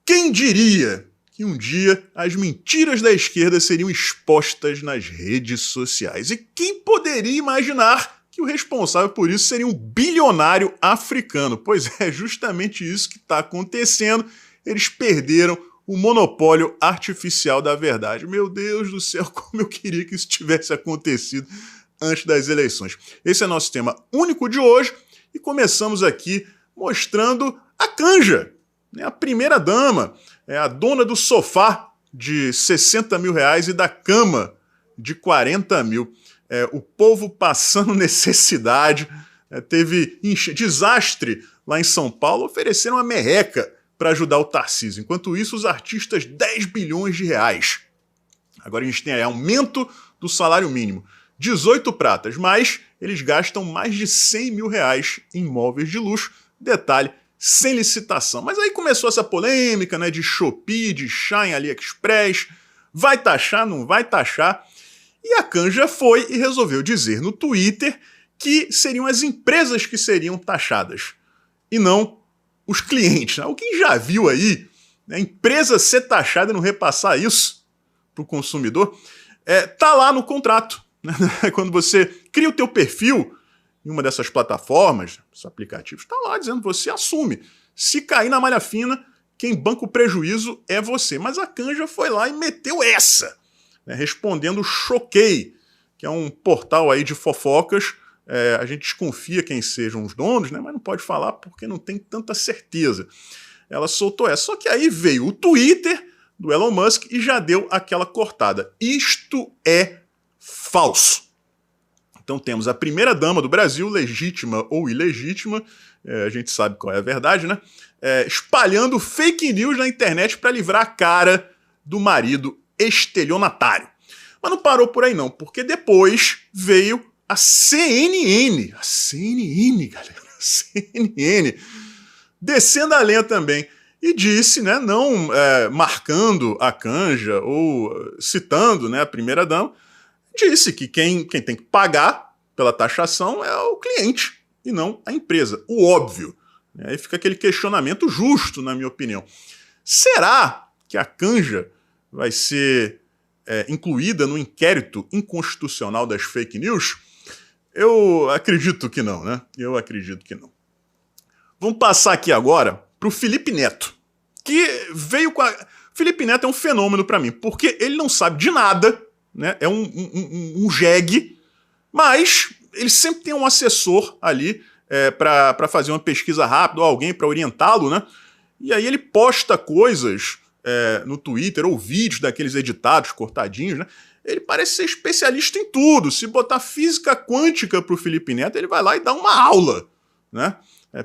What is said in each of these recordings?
Quem diria que um dia as mentiras da esquerda seriam expostas nas redes sociais? E quem poderia imaginar que o responsável por isso seria um bilionário africano? Pois é, justamente isso que está acontecendo. Eles perderam o monopólio artificial da verdade. Meu Deus do céu, como eu queria que isso tivesse acontecido antes das eleições. Esse é nosso tema único de hoje e começamos aqui mostrando a Canja, a primeira-dama, a dona do sofá de 60 mil reais e da cama de 40 mil. O povo passando necessidade, teve desastre lá em São Paulo, ofereceram uma merreca para ajudar o Tarcísio. Enquanto isso, os artistas, 10 bilhões de reais. Agora a gente tem aí aumento do salário mínimo, 18 pratas, mas eles gastam mais de 100 mil reais em móveis de luxo. Detalhe, sem licitação. Mas aí começou essa polêmica, né, de Shopee, de Shein, AliExpress. Vai taxar, não vai taxar? E a Canja foi e resolveu dizer no Twitter que seriam as empresas que seriam taxadas e não os clientes. Alguém já viu aí a empresa ser taxada e não repassar isso para o consumidor? Tá lá no contrato. Quando você cria o teu perfil em uma dessas plataformas, esses aplicativos, está lá dizendo que você assume. Se cair na malha fina, quem banca o prejuízo é você. Mas a Canja foi lá e meteu essa, respondendo o Choquei, que é um portal aí de fofocas. A gente desconfia quem sejam os donos, mas não pode falar porque não tem tanta certeza. Ela soltou essa. Só que aí veio o Twitter do Elon Musk e já deu aquela cortada. Isto é falso. Então temos a primeira-dama do Brasil, legítima ou ilegítima, a gente sabe qual é a verdade, né? Espalhando fake news na internet para livrar a cara do marido estelionatário. Mas não parou por aí não, porque depois veio a CNN, galera, a CNN, descendo a lenha também, e disse, não marcando a Canja ou citando a primeira-dama, disse que quem tem que pagar pela taxação é o cliente e não a empresa. O óbvio. Aí fica aquele questionamento justo, na minha opinião. Será que a Canja vai ser incluída no inquérito inconstitucional das fake news? Eu acredito que não, Eu acredito que não. Vamos passar aqui agora para o Felipe Neto, que veio com a... Felipe Neto é um fenômeno para mim, porque ele não sabe de nada, é um jegue, mas ele sempre tem um assessor ali para fazer uma pesquisa rápida, ou alguém para orientá-lo, E aí ele posta coisas no Twitter, ou vídeos daqueles editados, cortadinhos, Ele parece ser especialista em tudo. Se botar física quântica pro Felipe Neto, ele vai lá e dá uma aula,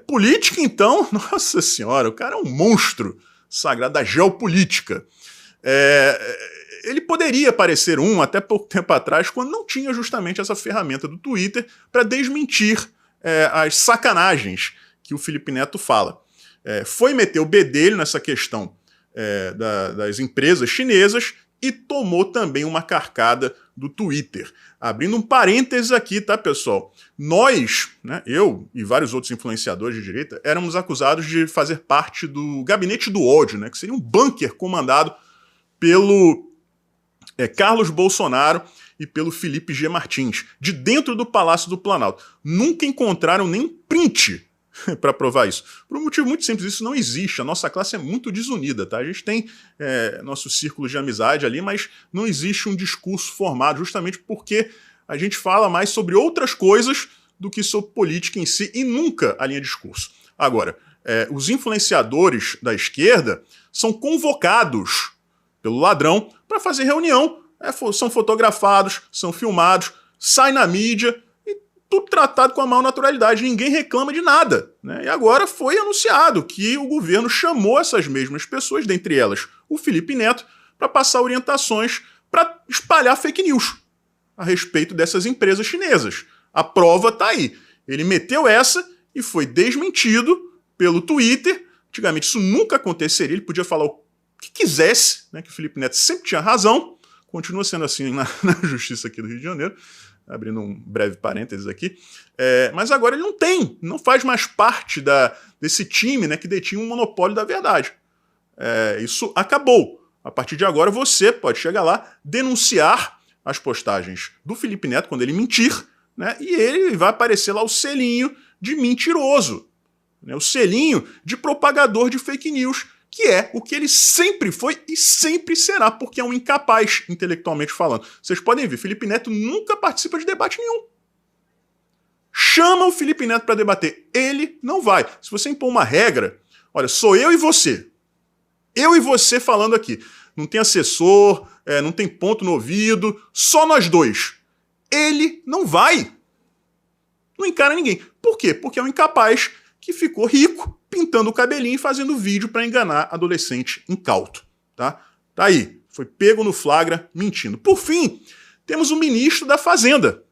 política, então, nossa senhora, o cara é um monstro sagrado da geopolítica. Ele poderia parecer até pouco tempo atrás, quando não tinha justamente essa ferramenta do Twitter para desmentir as sacanagens que o Felipe Neto fala. Foi meter o bedelho nessa questão das empresas chinesas e tomou também uma carcada do Twitter. Abrindo um parênteses aqui, tá, pessoal? Nós, eu e vários outros influenciadores de direita, éramos acusados de fazer parte do gabinete do ódio, que seria um bunker comandado pelo Carlos Bolsonaro e pelo Felipe G. Martins, de dentro do Palácio do Planalto. Nunca encontraram nem print para provar isso. Por um motivo muito simples, isso não existe. A nossa classe é muito desunida, tá? A gente tem nosso círculo de amizade ali, mas não existe um discurso formado, justamente porque a gente fala mais sobre outras coisas do que sobre política em si, e nunca alinha discurso. Agora, os influenciadores da esquerda são convocados pelo ladrão para fazer reunião, são fotografados, são filmados, saem na mídia, e tudo tratado com a maior naturalidade, ninguém reclama de nada. E agora foi anunciado que o governo chamou essas mesmas pessoas, dentre elas o Felipe Neto, para passar orientações para espalhar fake news a respeito dessas empresas chinesas. A prova está aí. Ele meteu essa e foi desmentido pelo Twitter. Antigamente isso nunca aconteceria, ele podia falar o que quisesse, que o Felipe Neto sempre tinha razão, continua sendo assim na justiça aqui do Rio de Janeiro, abrindo um breve parênteses aqui, mas agora ele não faz mais parte desse time que detinha um monopólio da verdade. Isso acabou. A partir de agora você pode chegar lá, denunciar as postagens do Felipe Neto quando ele mentir, né? E ele vai aparecer lá o selinho de mentiroso, né? O selinho de propagador de fake news, que é o que ele sempre foi e sempre será, porque é um incapaz, intelectualmente falando. Vocês podem ver, Felipe Neto nunca participa de debate nenhum. Chama o Felipe Neto para debater, ele não vai. Se você impor uma regra, olha, sou eu e você. Eu e você falando aqui. Não tem assessor, não tem ponto no ouvido, só nós dois. Ele não vai. Não encara ninguém. Por quê? Porque é um incapaz que ficou rico pintando o cabelinho e fazendo vídeo para enganar adolescente incauto. Tá aí. Foi pego no flagra mentindo. Por fim, temos o ministro da Fazenda,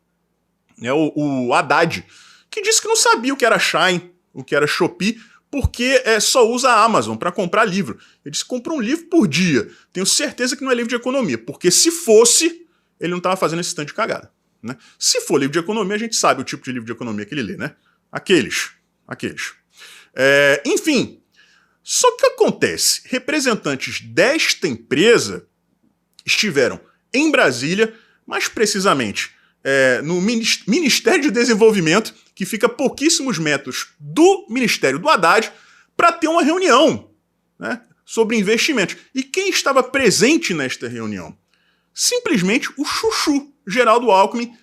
o Haddad, que disse que não sabia o que era Shine, o que era Shopee, porque só usa a Amazon para comprar livro. Ele disse que compra um livro por dia. Tenho certeza que não é livro de economia, porque se fosse, ele não estava fazendo esse tanto de cagada, né? Se for livro de economia, a gente sabe o tipo de livro de economia que ele lê, né? Aqueles. Enfim, só que acontece, representantes desta empresa estiveram em Brasília, mais precisamente no Ministério de Desenvolvimento, que fica a pouquíssimos metros do Ministério do Haddad, para ter uma reunião, né, sobre investimentos. E quem estava presente nesta reunião? Simplesmente o chuchu Geraldo Alckmin,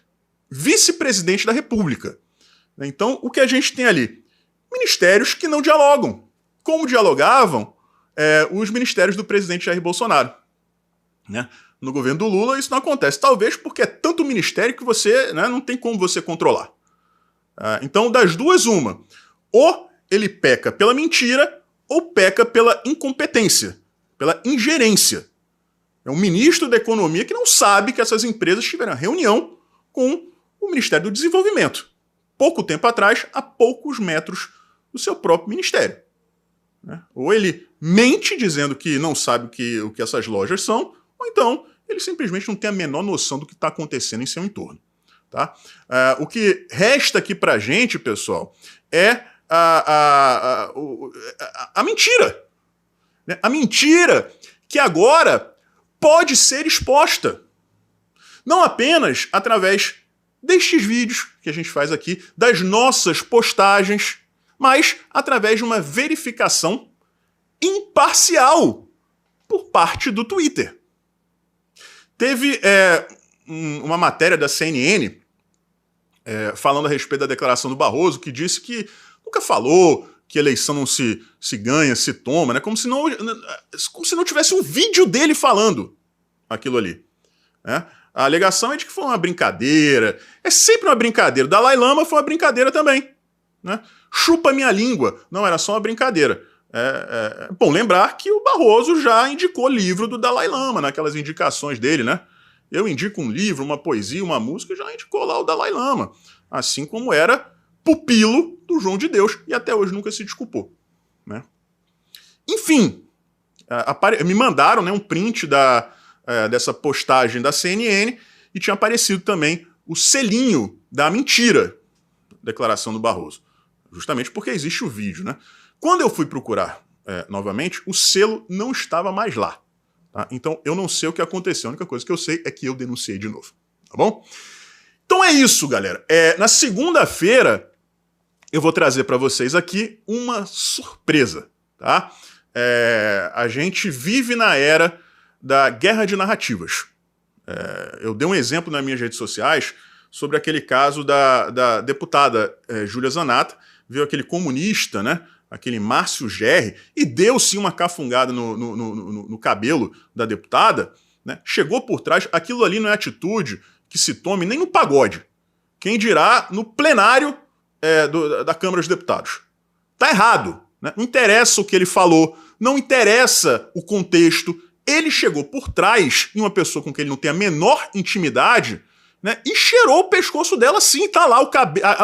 vice-presidente da República. Então, o que a gente tem ali? Ministérios que não dialogam. Como dialogavam os ministérios do presidente Jair Bolsonaro, né? No governo do Lula isso não acontece. Talvez porque é tanto ministério que você, né, não tem como você controlar. Então, das duas, uma. Ou ele peca pela mentira, ou peca pela incompetência, pela ingerência. É um ministro da Economia que não sabe que essas empresas tiveram reunião com o Ministério do Desenvolvimento. Pouco tempo atrás, a poucos metros do seu próprio ministério. Ou ele mente dizendo que não sabe o que essas lojas são, ou então ele simplesmente não tem a menor noção do que está acontecendo em seu entorno. Tá? O que resta aqui pra gente, pessoal, é a mentira. Né? A mentira que agora pode ser exposta. Não apenas através destes vídeos que a gente faz aqui, das nossas postagens, mas através de uma verificação imparcial por parte do Twitter. Teve uma matéria da CNN falando a respeito da declaração do Barroso, que disse que nunca falou que eleição não se ganha, se toma, né? Como se não tivesse um vídeo dele falando aquilo ali. Né? A alegação é de que foi uma brincadeira. É sempre uma brincadeira. O Dalai Lama foi uma brincadeira também. Né? Chupa minha língua. Não, era só uma brincadeira. É bom lembrar que o Barroso já indicou livro do Dalai Lama, naquelas indicações dele, né? Eu indico um livro, uma poesia, uma música, já indicou lá o Dalai Lama. Assim como era pupilo do João de Deus, e até hoje nunca se desculpou. Né? Enfim, me mandaram, né, um print dessa postagem da CNN e tinha aparecido também o selinho da mentira, declaração do Barroso. Justamente porque existe o vídeo, né? Quando eu fui procurar novamente, o selo não estava mais lá. Tá? Então eu não sei o que aconteceu. A única coisa que eu sei é que eu denunciei de novo. Tá bom? Então é isso, galera. Na segunda-feira eu vou trazer para vocês aqui uma surpresa. Tá? A gente vive na era da guerra de narrativas. Eu dei um exemplo nas minhas redes sociais sobre aquele caso da deputada Júlia Zanata, viu aquele comunista, né? Aquele Márcio Gerri, e deu sim uma cafungada no cabelo da deputada, né? Chegou por trás, aquilo ali não é atitude que se tome nem no pagode. Quem dirá no plenário da Câmara dos Deputados. Tá errado, né? Não interessa o que ele falou, não interessa o contexto. Ele chegou por trás em uma pessoa com quem ele não tem a menor intimidade, né, e cheirou o pescoço dela, sim, tá lá,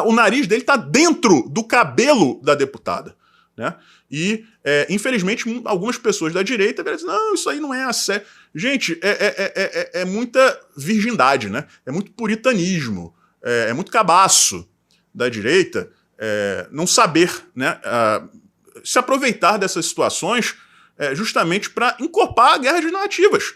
o nariz dele tá dentro do cabelo da deputada. Né? E, infelizmente, algumas pessoas da direita dizem, não, isso aí não é a sério. Gente, é muita virgindade, né? É muito puritanismo, é muito cabaço da direita não saber, né, se aproveitar dessas situações justamente para encorpar a guerra de narrativas.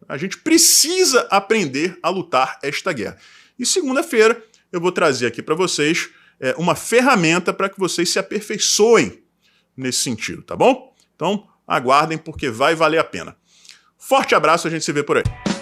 A gente precisa aprender a lutar esta guerra. E segunda-feira eu vou trazer aqui para vocês uma ferramenta para que vocês se aperfeiçoem nesse sentido, tá bom? Então aguardem porque vai valer a pena. Forte abraço, a gente se vê por aí.